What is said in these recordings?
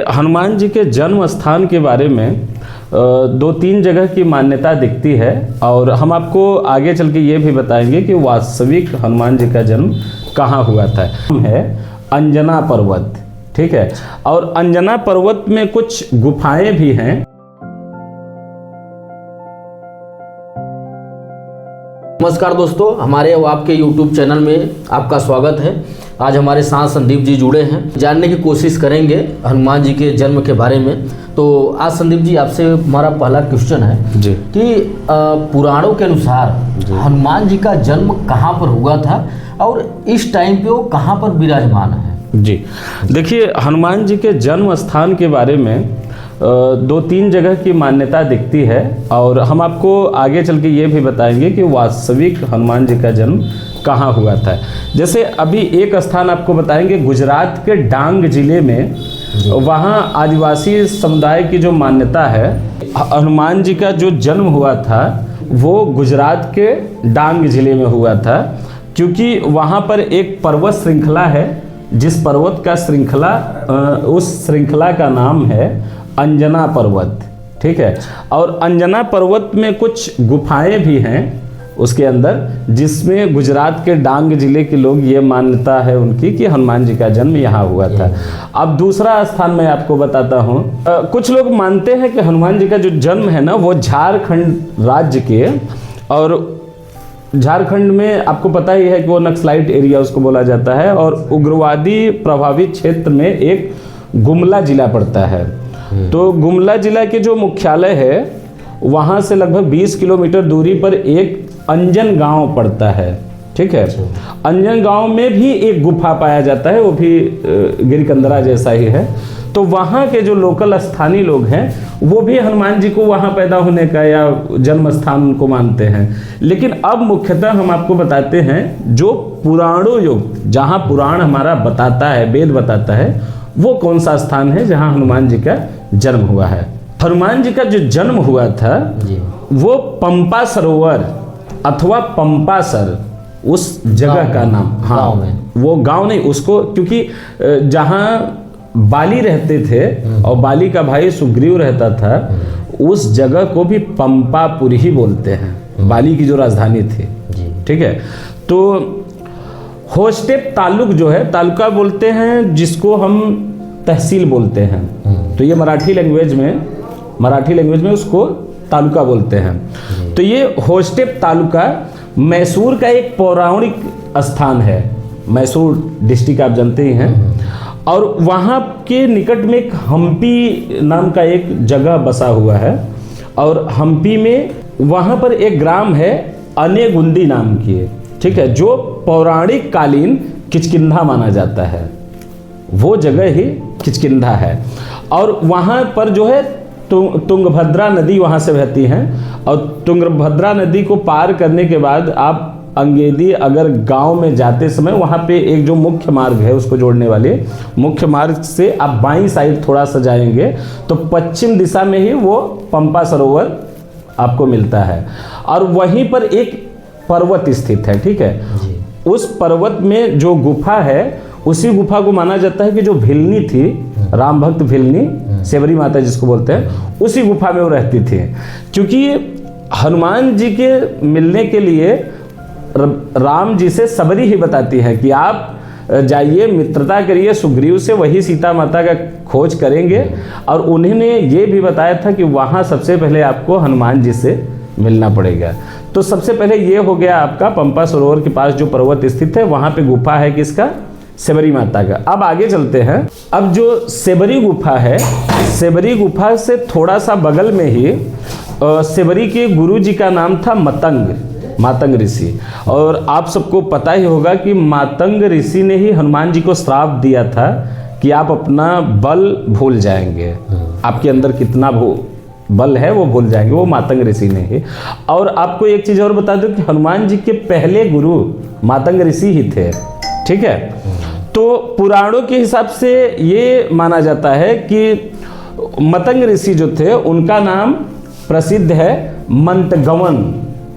हनुमान जी के जन्म स्थान के बारे में दो तीन जगह की मान्यता दिखती है और हम आपको आगे चल के ये भी बताएंगे कि वास्तविक हनुमान जी का जन्म कहाँ हुआ था। है अंजना पर्वत, ठीक है। और अंजना पर्वत में कुछ गुफाएं भी हैं। नमस्कार दोस्तों, हमारे और आपके YouTube चैनल में आपका स्वागत है। आज हमारे साथ संदीप जी जुड़े हैं, जानने की कोशिश करेंगे हनुमान जी के जन्म के बारे में। तो आज संदीप जी आपसे हमारा पहला क्वेश्चन है जी कि पुराणों के अनुसार हनुमान जी का जन्म कहाँ पर हुआ था और इस टाइम पे वो कहाँ पर विराजमान है। जी देखिए, हनुमान जी के जन्म स्थान के बारे में दो तीन जगह की मान्यता दिखती है और हम आपको आगे चल के ये भी बताएंगे कि वास्तविक हनुमान जी का जन्म कहाँ हुआ था। जैसे अभी एक स्थान आपको बताएंगे गुजरात के डांग जिले में, वहाँ आदिवासी समुदाय की जो मान्यता है, हनुमान जी का जो जन्म हुआ था वो गुजरात के डांग जिले में हुआ था, क्योंकि वहाँ पर एक पर्वत श्रृंखला है जिस पर्वत का श्रृंखला उस श्रृंखला का नाम है अंजना पर्वत, ठीक है। और अंजना पर्वत में कुछ गुफाएं भी हैं उसके अंदर, जिसमें गुजरात के डांग जिले के लोग, ये मान्यता है उनकी कि हनुमान जी का जन्म यहाँ हुआ था। अब दूसरा स्थान मैं आपको बताता हूँ। कुछ लोग मानते हैं कि हनुमान जी का जो जन्म है ना, वो झारखंड राज्य के, और झारखंड में आपको पता ही है कि वो नक्सलाइट एरिया उसको बोला जाता है, और उग्रवादी प्रभावित क्षेत्र में एक गुमला जिला पड़ता है। तो गुमला जिला के जो मुख्यालय है वहाँ से लगभग 20 किलोमीटर दूरी पर एक अंजन गांव पड़ता है, ठीक है। अंजन गांव में भी एक गुफा पाया जाता है, वो भी गिरिकंदरा जैसा ही है। तो वहाँ के जो लोकल स्थानीय लोग हैं वो भी हनुमान जी को वहाँ पैदा होने का या जन्म स्थान को मानते हैं। लेकिन अब मुख्यतः हम आपको बताते हैं जो पुराणों युग, जहाँ पुराण हमारा बताता है, वेद बताता है, वो कौन सा स्थान है जहाँ हनुमान जी का जन्म हुआ है। हनुमान जी का जो जन्म हुआ था वो पंपा सरोवर अथवा पंपासर, उस जगह का नाम, हाँ वो गांव नहीं उसको, क्योंकि जहाँ बाली रहते थे और बाली का भाई सुग्रीव रहता था, उस जगह को भी पंपापुरी ही बोलते हैं, बाली की जो राजधानी थी, ठीक है। तो होस्टेप तालुक जो है, तालुका बोलते हैं जिसको हम तहसील बोलते हैं, तो ये मराठी लैंग्वेज में उसको तालुका बोलते हैं। तो ये होस्टेप तालुका मैसूर का एक पौराणिक स्थान है। मैसूर डिस्ट्रिक्ट आप जानते ही हैं, और वहाँ के निकट में एक हम्पी नाम का एक जगह बसा हुआ है, और हम्पी में वहाँ पर एक ग्राम है अनेगुंदी नाम की, ठीक है, जो पौराणिक कालीन किचकिंधा माना जाता है। वो जगह ही किचकिंधा है, और वहाँ पर जो है तुंगभद्रा नदी वहाँ से बहती है, और तुंगभद्रा नदी को पार करने के बाद आप अंगेदी अगर गांव में जाते समय वहाँ पे एक जो मुख्य मार्ग है उसको जोड़ने वाले मुख्य मार्ग से आप बाईं साइड थोड़ा सा जाएंगे तो पश्चिम दिशा में ही वो पंपा सरोवर आपको मिलता है, और वहीं पर एक पर्वत स्थित है, ठीक है। उस पर्वत में जो गुफा है, उसी गुफा को माना जाता है कि जो भिलनी थी, राम भक्त भिलनी, सेवरी माता जिसको बोलते हैं, उसी गुफा में वो रहती थी। क्योंकि हनुमान जी के मिलने के लिए राम जी से सबरी ही बताती है कि आप जाइए, मित्रता करिए सुग्रीव से, वही सीता माता का खोज करेंगे। और उन्होंने ये भी बताया था कि वहाँ सबसे पहले आपको हनुमान जी से मिलना पड़ेगा। तो सबसे पहले ये हो गया आपका पंपा सरोवर के पास जो पर्वत स्थित है, वहाँ पे गुफा है किसका, सेवरी माता का। अब आगे चलते हैं। अब जो सेवरी गुफा है, सेवरी गुफा से थोड़ा सा बगल में ही सेवरी के गुरु जी का नाम था मातंग ऋषि। और आप सबको पता ही होगा कि मातंग ऋषि ने ही हनुमान जी को श्राप दिया था कि आप अपना बल भूल जाएंगे, आपके अंदर कितना बल है वो भूल जाएंगे, वो मातंग ऋषि ने ही। और आपको एक चीज़ और बता दूं कि हनुमान जी के पहले गुरु मातंग ऋषि ही थे, ठीक है। तो पुराणों के हिसाब से ये माना जाता है कि मातंग ऋषि जो थे उनका नाम प्रसिद्ध है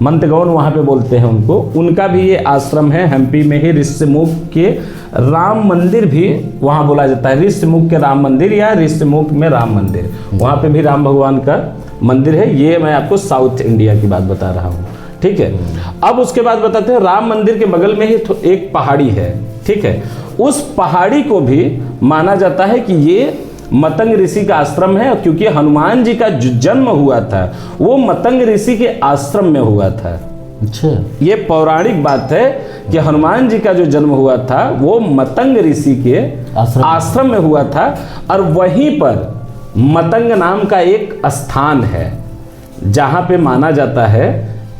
मंतगौन वहाँ पे बोलते हैं उनको, उनका भी ये आश्रम है। हम्पी में ही ऋष्यमुख के राम मंदिर भी वहाँ बोला जाता है, ऋष्यमुख के राम मंदिर या ऋष्यमुख में राम मंदिर, वहाँ पे भी राम भगवान का मंदिर है। ये मैं आपको साउथ इंडिया की बात बता रहा हूँ, ठीक है। अब उसके बाद बताते हैं, राम मंदिर के बगल में ही एक पहाड़ी है, ठीक है। उस पहाड़ी को भी माना जाता है कि ये मतंग ऋषि का आश्रम है, क्योंकि हनुमान जी का जो जन्म हुआ था वो मतंग ऋषि के आश्रम में हुआ था। अच्छा, ये पौराणिक बात है कि हनुमान जी का जो जन्म हुआ था वो मतंग ऋषि के आश्रम में हुआ था, और वहीं पर मतंग नाम का एक स्थान है जहाँ पे माना जाता है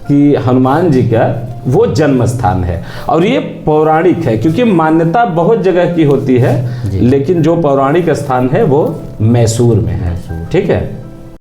कि हनुमान जी का वो जन्म स्थान है। और ये पौराणिक है, क्योंकि मान्यता बहुत जगह की होती है, लेकिन जो पौराणिक स्थान है वो मैसूर में है, ठीक है।